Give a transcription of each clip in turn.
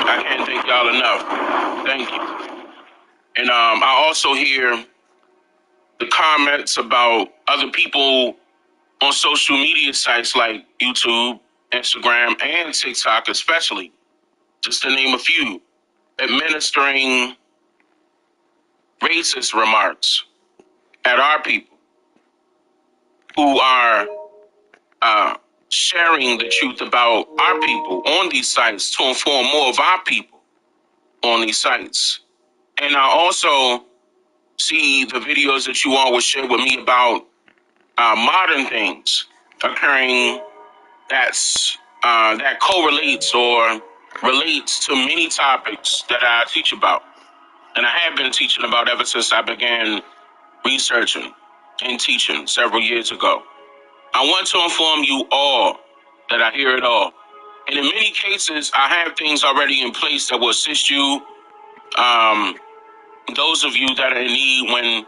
I can't thank y'all enough. Thank you. And I also hear the comments about other people on social media sites like YouTube, Instagram, and TikTok especially, just to name a few, administering racist remarks at our people who are sharing the truth about our people on these sites to inform more of our people on these sites. And I also see the videos that you all will share with me about modern things occurring that correlates or relates to many topics that I teach about. And I have been teaching about ever since I began researching and teaching several years ago. I want to inform you all that I hear it all. And in many cases, I have things already in place that will assist you. Those of you that are in need when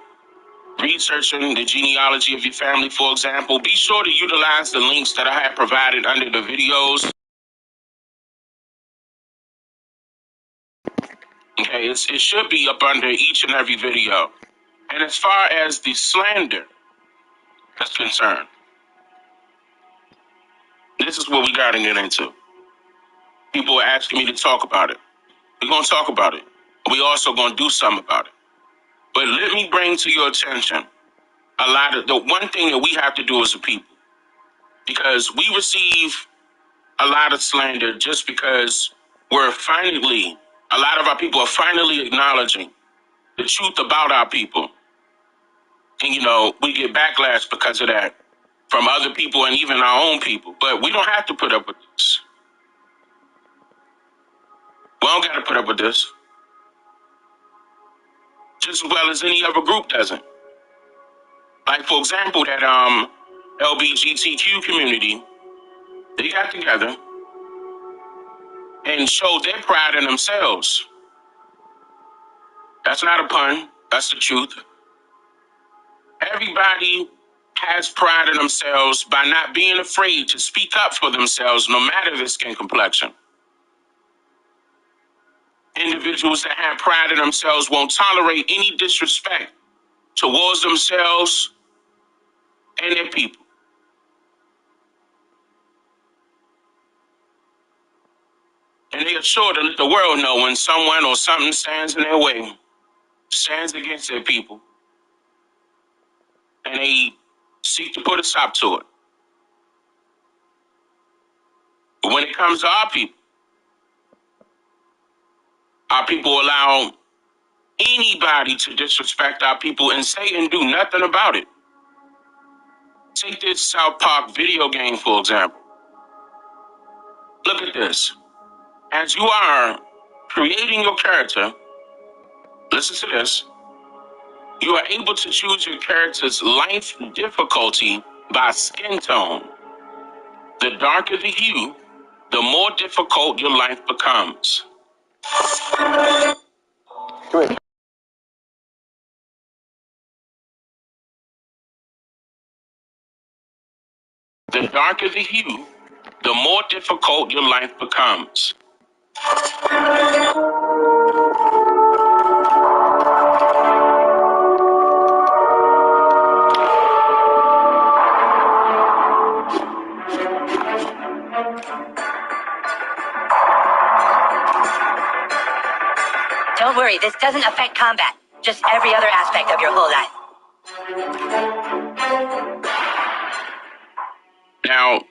researching the genealogy of your family, for example, be sure to utilize the links that I have provided under the videos. Okay, it should be up under each and every video. And as far as the slander is concerned, this is what we got to get into. People are asking me to talk about it. We're going to talk about it. We also going to do something about it. But let me bring to your attention a lot of the one thing that we have to do as a people, because we receive a lot of slander just because a lot of our people are finally acknowledging the truth about our people. And, we get backlash because of that from other people and even our own people. But we don't have to put up with this. We don't got to put up with this. Just as well as any other group doesn't. Like, for example, that LGBTQ community, they got together and showed their pride in themselves. That's not a pun. That's the truth. Everybody has pride in themselves by not being afraid to speak up for themselves, no matter their skin complexion. Individuals that have pride in themselves won't tolerate any disrespect towards themselves and their people. And they are sure to let the world know when someone or something stands in their way, stands against their people, and they seek to put a stop to it. But when it comes to our people allow anybody to disrespect our people and say and do nothing about it. Take this South Park video game, for example. Look at this. As you are creating your character, listen to this. You are able to choose your character's life difficulty by skin tone. The darker the hue, the more difficult your life becomes. Good. The darker the hue, the more difficult your life becomes. Don't worry, this doesn't affect combat, just every other aspect of your whole life. Now,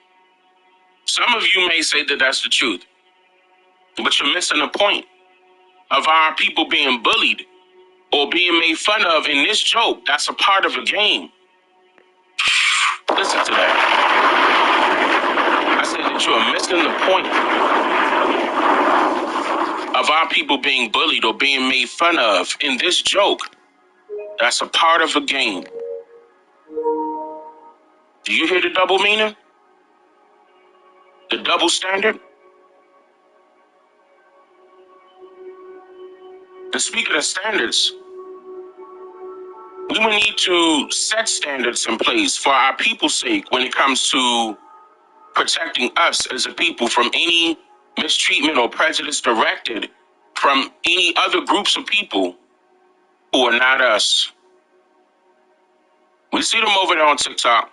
some of you may say that that's the truth, but you're missing the point of our people being bullied or being made fun of in this joke. That's a part of the game. Listen to that. I said that you are missing the point of our people being bullied or being made fun of in this joke. That's a part of the game. Do you hear the double meaning? The double standard? And speaking of standards, we will need to set standards in place for our people's sake when it comes to protecting us as a people from any form of discrimination. mistreatment or prejudice directed from any other groups of people who are not us. We see them over there on TikTok.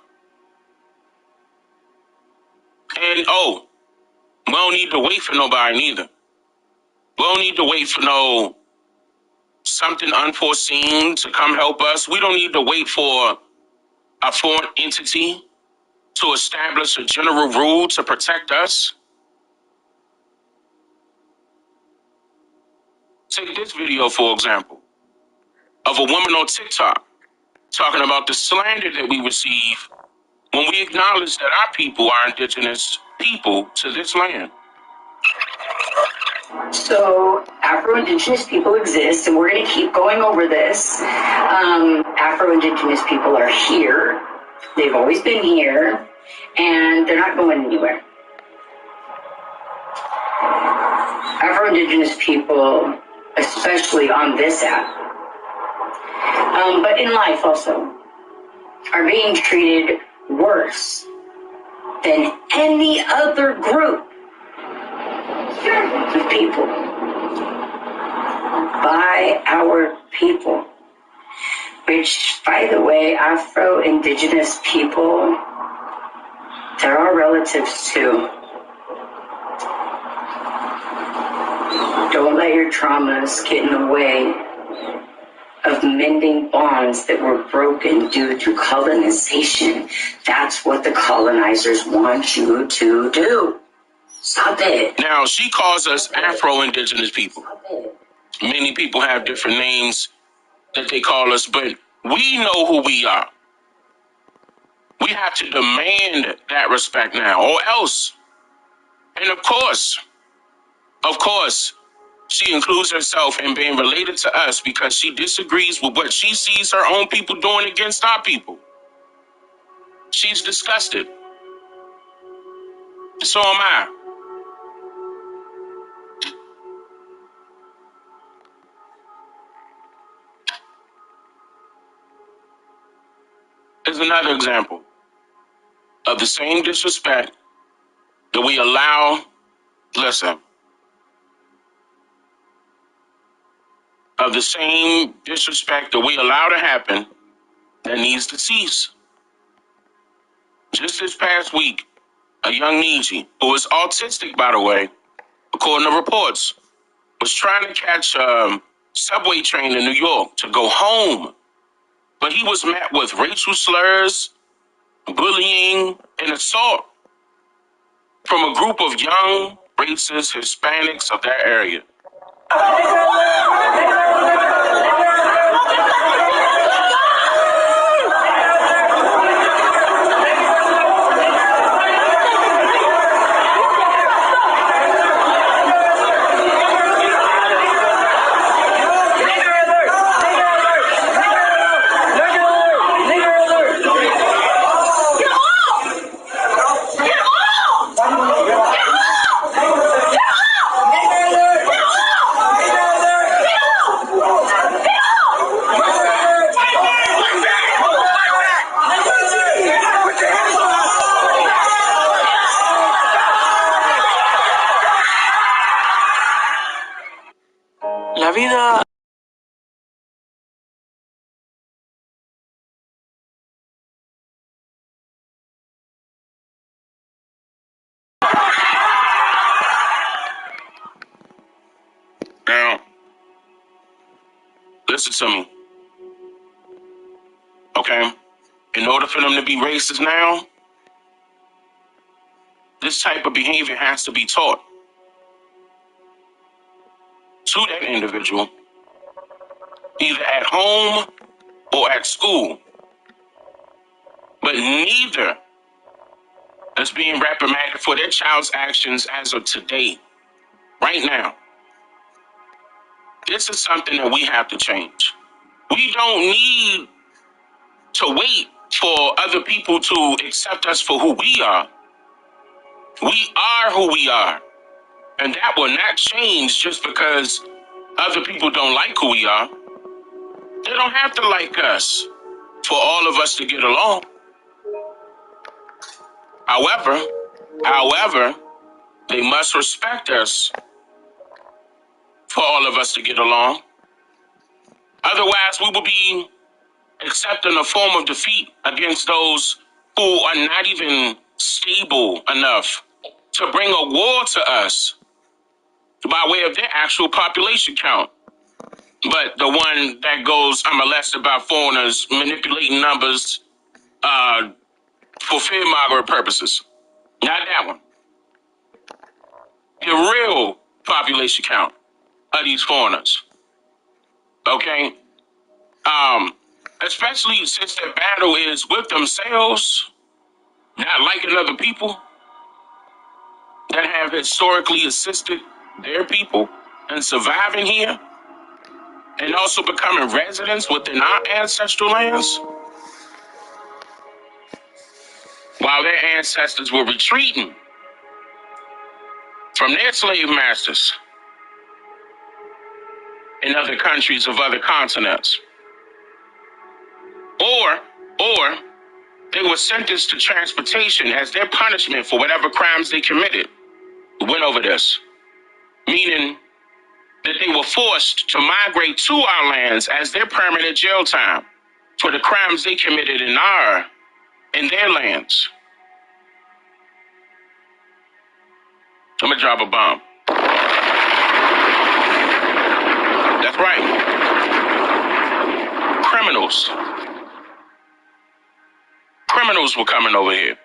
And we don't need to wait for nobody neither. We don't need to wait for no something unforeseen to come help us. We don't need to wait for a foreign entity to establish a general rule to protect us. Take this video, for example, of a woman on TikTok talking about the slander that we receive when we acknowledge that our people are indigenous people to this land. So Afro-Indigenous people exist, and we're going to keep going over this. Afro-Indigenous people are here. They've always been here, and they're not going anywhere. Afro-Indigenous people, especially on this app, but in life also, are being treated worse than any other group of people by our people, which, by the way, Afro-Indigenous people, they're our relatives too. Don't let your traumas get in the way of mending bonds that were broken due to colonization. That's what the colonizers want you to do. Stop it. Now, she calls us Afro-Indigenous people. Many people have different names that they call us, but we know who we are. We have to demand that respect now, or else. And of course, she includes herself in being related to us because she disagrees with what she sees her own people doing against our people. She's disgusted. So am I. Here's another example of the same disrespect that we allow. Listen. Of the same disrespect that we allow to happen that needs to cease. Just this past week, a young Niji, who is autistic, by the way, according to reports, was trying to catch a subway train in New York to go home. But he was met with racial slurs, bullying, and assault from a group of young, racist Hispanics of that area. La vida. Now, listen to me, okay? In order for them to be racist now, this type of behavior has to be taught to that individual, either at home or at school. But neither is being reprimanded for their child's actions as of today, right now. This is something that we have to change. We don't need to wait for other people to accept us for who we are. We are who we are. And that will not change just because other people don't like who we are. They don't have to like us for all of us to get along. However, They must respect us for all of us to get along. Otherwise, we will be accepting a form of defeat against those who are not even stable enough to bring a war to us by way of their actual population count. But the one that goes, I'm molested by foreigners, manipulating numbers for fear-mongering purposes. Not that one. The real population count of these foreigners. Okay? Especially since their battle is with themselves, not liking other people that have historically assisted their people in surviving here and also becoming residents within our ancestral lands while their ancestors were retreating from their slave masters in other countries of other continents. Or they were sentenced to transportation as their punishment for whatever crimes they committed. We went over this. Meaning that they were forced to migrate to our lands as their permanent jail time for the crimes they committed in their lands. I'm gonna drop a bomb. That's right. Criminals. Criminals were coming over here.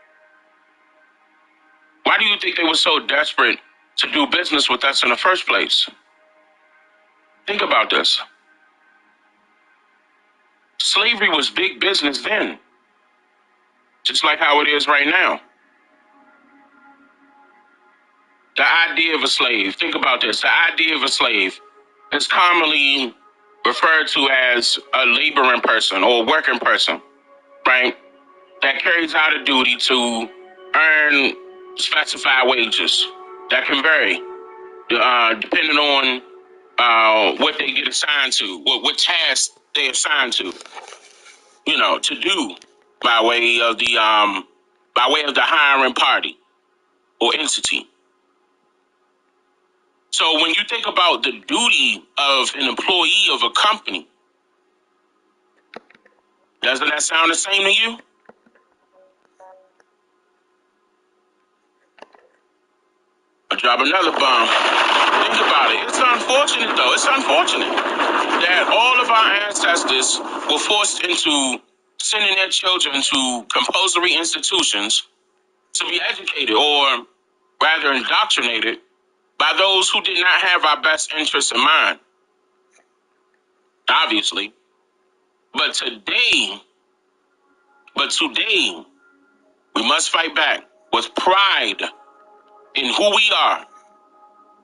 Why do you think they were so desperate to do business with us in the first place? Think about this. Slavery was big business then, just like how it is right now. The idea of a slave, think about this, the idea of a slave is commonly referred to as a laboring person or a working person, right? That carries out a duty to earn specified wages that can vary depending on what they get assigned to, what tasks they're assigned to, to do by way of the hiring party or entity. So when you think about the duty of an employee of a company, doesn't that sound the same to you? I'll drop another bomb. Think about it. It's unfortunate, though. It's unfortunate that all of our ancestors were forced into sending their children to compulsory institutions to be educated, or rather indoctrinated, by those who did not have our best interests in mind. Obviously. But today, we must fight back with pride in who we are,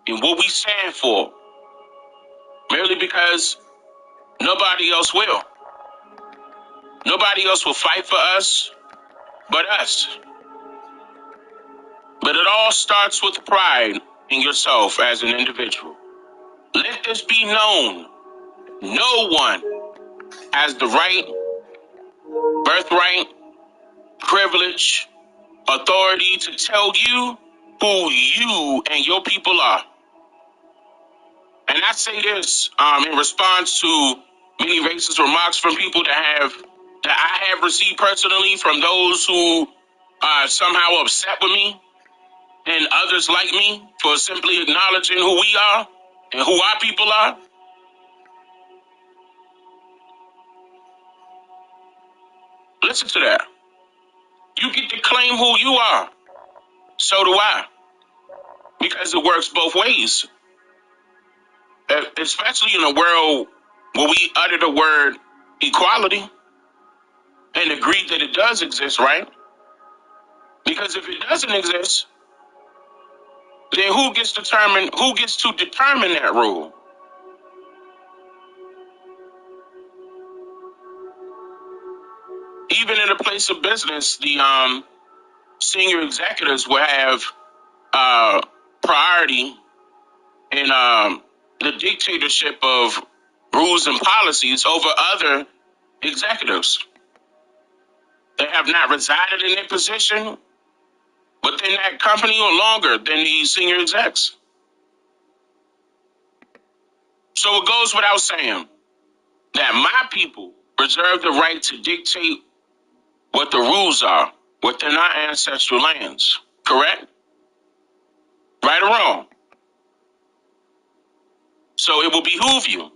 in what we stand for, merely because nobody else will. Nobody else will fight for us but us. But it all starts with pride in yourself as an individual. Let this be known. No one has the right, birthright, privilege, authority to tell you who you and your people are. And I say this in response to many racist remarks from people that I have received personally from those who are somehow upset with me and others like me for simply acknowledging who we are and who our people are. Listen to that. You get to claim who you are. So do I. Because it works both ways. Especially in a world where we utter the word equality and agree that it does exist, right? Because if it doesn't exist, then who gets to determine that rule? Even in a place of business, the senior executives will have priority in the dictatorship of rules and policies over other executives. They have not resided in their position within that company or longer than these senior execs. So it goes without saying that my people reserve the right to dictate what the rules are within our ancestral lands. Correct? Right or wrong? So it will behoove you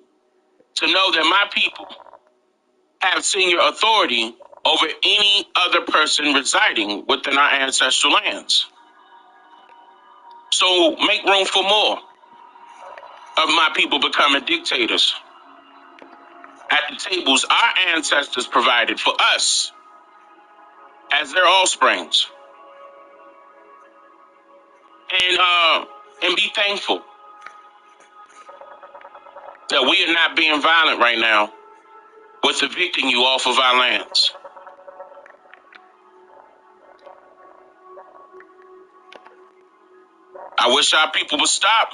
to know that my people have senior authority over any other person residing within our ancestral lands. So make room for more of my people becoming dictators at the tables our ancestors provided for us as their offsprings. And be thankful that we are not being violent right now with evicting you off of our lands. I wish our people would stop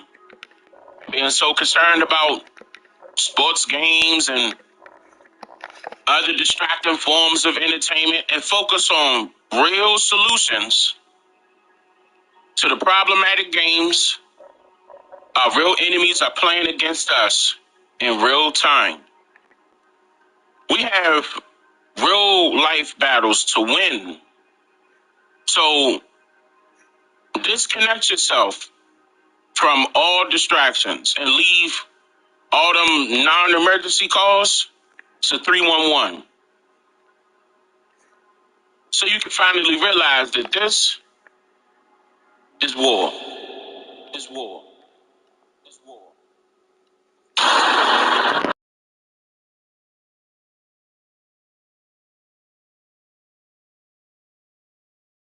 being so concerned about sports games and other distracting forms of entertainment and focus on real solutions to the problematic games our real enemies are playing against us in real time. We have real life battles to win. So disconnect yourself from all distractions and leave all them non-emergency calls to 311. So you can finally realize that this is war. Is war.